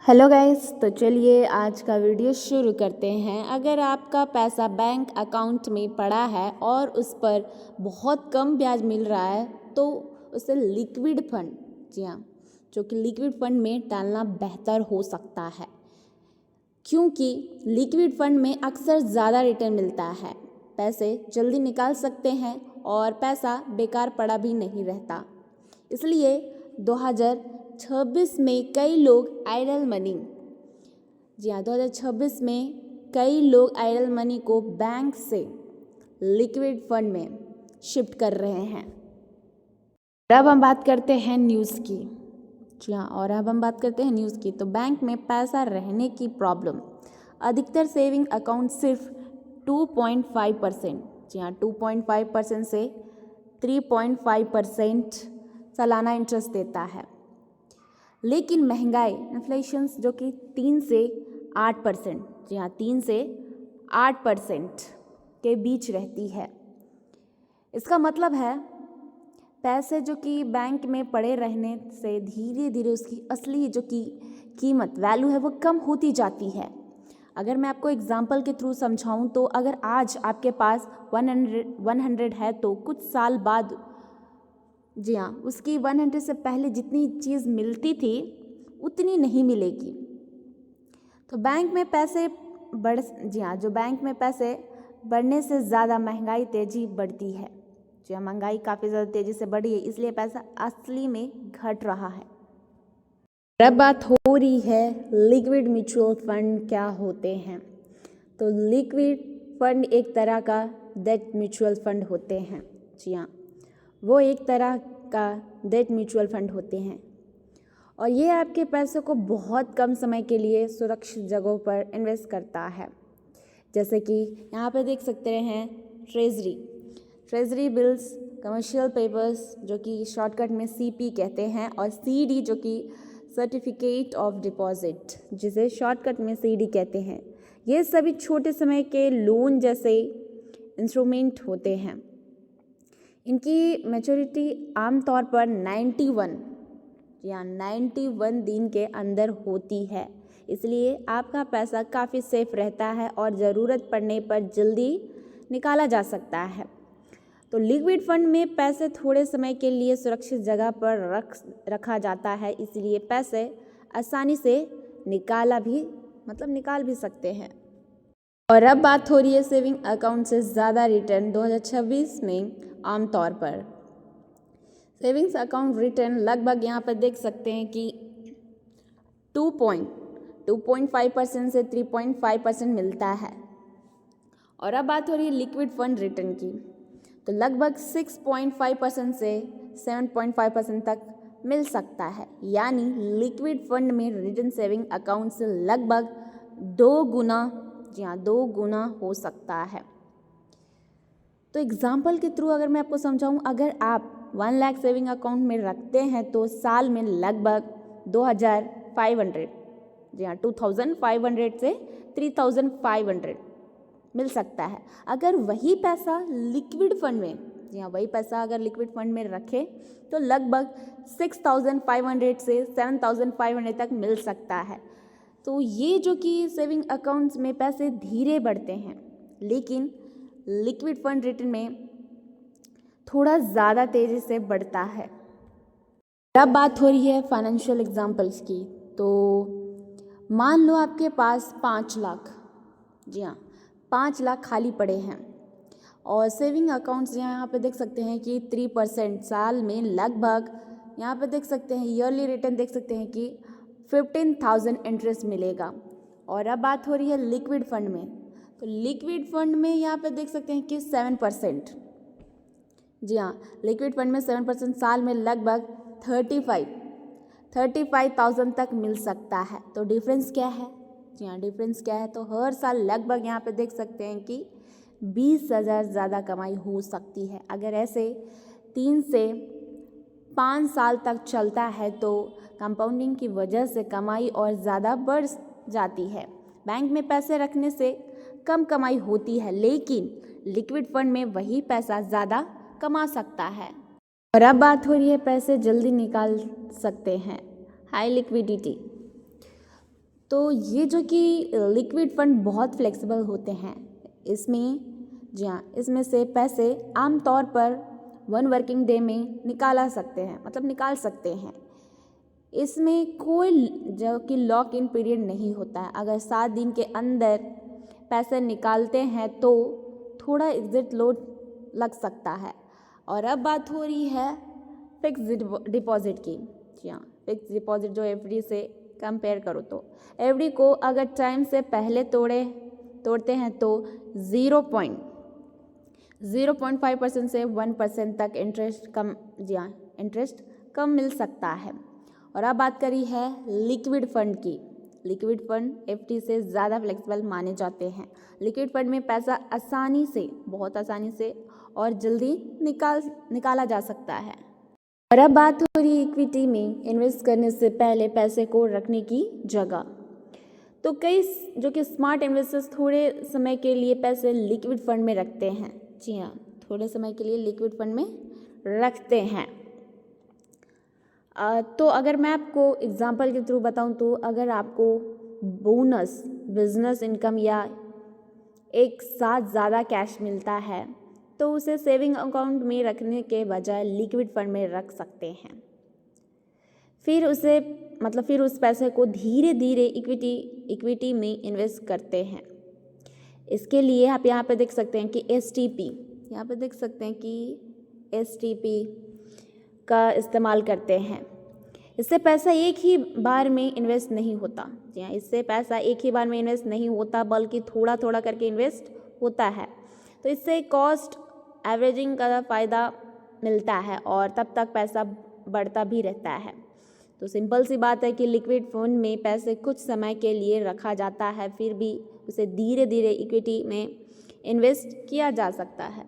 Hello guys, तो चलिए आज का वीडियो शुरू करते हैं। अगर आपका पैसा बैंक अकाउंट में पड़ा है और उस पर बहुत कम ब्याज मिल रहा है तो उसे लिक्विड फंड, जी हाँ, जो कि लिक्विड फंड में डालना बेहतर हो सकता है, क्योंकि लिक्विड फंड में अक्सर ज़्यादा रिटर्न मिलता है। पैसे जल्दी निकाल सकते हैं और पैसा बेकार पड़ा भी नहीं रहता। इसलिए 2026 में कई लोग आइडल मनी, जी हाँ, 2026 में कई लोग आइडल मनी को बैंक से लिक्विड फंड में शिफ्ट कर रहे हैं। अब हम बात करते हैं न्यूज़ की, जी हाँ, और अब हम बात करते हैं न्यूज़ की। तो बैंक में पैसा रहने की प्रॉब्लम, अधिकतर सेविंग अकाउंट सिर्फ 2.5%, जी हाँ, 2.5% से 3.5% सालाना इंटरेस्ट देता है। लेकिन महंगाई, इन्फ्लेशन, जो कि 3 से 8%, जी हाँ, 3 से 8% के बीच रहती है। इसका मतलब है पैसे जो कि बैंक में पड़े रहने से धीरे धीरे उसकी असली जो कि कीमत, वैल्यू है, वो कम होती जाती है। अगर मैं आपको एग्जांपल के थ्रू समझाऊं तो अगर आज आपके पास 100 है तो कुछ साल बाद, जी हाँ, उसकी 100 से पहले जितनी चीज़ मिलती थी उतनी नहीं मिलेगी। तो बैंक में पैसे जी हाँ, जो बैंक में पैसे बढ़ने से ज़्यादा महंगाई तेजी बढ़ती है। जी हाँ, महंगाई काफ़ी ज़्यादा तेज़ी से बढ़ी है, इसलिए पैसा असली में घट रहा है। अब बात हो रही है लिक्विड म्यूचुअल फंड क्या होते हैं। तो लिक्विड फंड एक तरह का डेट म्यूचुअल फंड होते हैं। जी हाँ, वो एक तरह का डेट म्यूचुअल फंड होते हैं और ये आपके पैसों को बहुत कम समय के लिए सुरक्षित जगहों पर इन्वेस्ट करता है। जैसे कि यहाँ पे देख सकते हैं ट्रेजरी बिल्स, कमर्शियल पेपर्स, जो कि शॉर्टकट में सीपी कहते हैं, और सीडी, जो कि सर्टिफिकेट ऑफ डिपॉजिट, जिसे शॉर्टकट में सीडी कहते हैं। ये सभी छोटे समय के लोन जैसे इंस्ट्रूमेंट होते हैं। इनकी मैच्योरिटी आमतौर पर 91 दिन के अंदर होती है, इसलिए आपका पैसा काफ़ी सेफ रहता है और ज़रूरत पड़ने पर जल्दी निकाला जा सकता है। तो लिक्विड फंड में पैसे थोड़े समय के लिए सुरक्षित जगह पर रखा जाता है, इसलिए पैसे आसानी से निकाल भी सकते हैं। और अब बात हो रही है सेविंग अकाउंट से ज़्यादा रिटर्न 2026 में। आमतौर पर सेविंग्स अकाउंट रिटर्न लगभग यहाँ पर देख सकते हैं कि 2.5% से 3.5% मिलता है। और अब बात हो रही है लिक्विड फंड रिटर्न की, तो लगभग 6.5% से 7.5% तक मिल सकता है। यानी लिक्विड फंड में रिटर्न सेविंग अकाउंट से लगभग 2 गुना, जी हाँ, 2 गुना हो सकता है। तो एग्जाम्पल के थ्रू अगर मैं आपको समझाऊं, अगर आप 1 लाख सेविंग अकाउंट में रखते हैं तो साल में लगभग 2500, जी हाँ, 2500 से 3500 मिल सकता है। अगर वही पैसा लिक्विड फंड में, जी हाँ, वही पैसा अगर लिक्विड फंड में रखें तो लगभग 6500 से 7500 तक मिल सकता है। तो ये जो कि सेविंग अकाउंट्स में पैसे धीरे बढ़ते हैं, लेकिन लिक्विड फंड रिटर्न में थोड़ा ज़्यादा तेज़ी से बढ़ता है। अब बात हो रही है फाइनेंशियल एग्जाम्पल्स की। तो मान लो आपके पास 5 लाख, जी हाँ, 5 लाख खाली पड़े हैं और सेविंग अकाउंट्स यहाँ पे देख सकते हैं कि 3% साल में लगभग, यहाँ पे देख सकते हैं ईयरली रिटर्न देख सकते हैं कि 15,000 इंटरेस्ट मिलेगा। और अब बात हो रही है लिक्विड फंड में, तो लिक्विड फंड में यहाँ पे देख सकते हैं कि 7%, जी हाँ, लिक्विड फंड में 7% साल में लगभग 35,000 तक मिल सकता है। तो डिफरेंस क्या है, जी हाँ, डिफरेंस क्या है, तो हर साल लगभग यहाँ पे देख सकते हैं कि 20,000 ज़्यादा कमाई हो सकती है। अगर ऐसे 3 से 5 साल तक चलता है तो कंपाउंडिंग की वजह से कमाई और ज़्यादा बढ़ जाती है। बैंक में पैसे रखने से कम कमाई होती है, लेकिन लिक्विड फंड में वही पैसा ज़्यादा कमा सकता है। और अब बात हो रही है पैसे जल्दी निकाल सकते हैं, हाई लिक्विडिटी। तो ये जो कि लिक्विड फंड बहुत फ्लेक्सिबल होते हैं, इसमें जी हाँ, इसमें से पैसे आमतौर पर 1 वर्किंग डे में निकाल सकते हैं। इसमें कोई जो कि लॉक इन पीरियड नहीं होता है। अगर 7 दिन के अंदर पैसे निकालते हैं तो थोड़ा एग्जिट लोड लग सकता है। और अब बात हो रही है फिक्स डिपॉजिट की। जी हाँ, फिक्स डिपॉजिट जो एफडी से कंपेयर करो तो एफडी को अगर टाइम से पहले तोड़ते हैं तो 0.5% से 1% तक इंटरेस्ट कम मिल सकता है। और अब बात करी है लिक्विड फंड की। लिक्विड फंड एफडी से ज़्यादा फ्लेक्सिबल माने जाते हैं। लिक्विड फंड में पैसा बहुत आसानी से और जल्दी निकाला जा सकता है। और अब बात हो रही इक्विटी में इन्वेस्ट करने से पहले पैसे को रखने की जगह। तो कई जो कि स्मार्ट इन्वेस्टर्स थोड़े समय के लिए पैसे लिक्विड फंड में रखते हैं। जी हाँ, थोड़े समय के लिए लिक्विड फंड में रखते हैं। तो अगर मैं आपको एग्जांपल के थ्रू बताऊं तो अगर आपको बोनस, बिजनेस इनकम या एक साथ ज़्यादा कैश मिलता है तो उसे सेविंग अकाउंट में रखने के बजाय लिक्विड फंड में रख सकते हैं। फिर उस पैसे को धीरे धीरे इक्विटी में इन्वेस्ट करते हैं। इसके लिए आप यहाँ पे देख सकते हैं कि एसटीपी का इस्तेमाल करते हैं। इससे पैसा एक ही बार में इन्वेस्ट नहीं होता। जी हाँ, इससे पैसा एक ही बार में इन्वेस्ट नहीं होता बल्कि थोड़ा थोड़ा करके इन्वेस्ट होता है। तो इससे कॉस्ट एवरेजिंग का फ़ायदा मिलता है और तब तक पैसा बढ़ता भी रहता है। तो सिंपल सी बात है कि लिक्विड फंड में पैसे कुछ समय के लिए रखा जाता है, फिर भी उसे धीरे धीरे इक्विटी में इन्वेस्ट किया जा सकता है।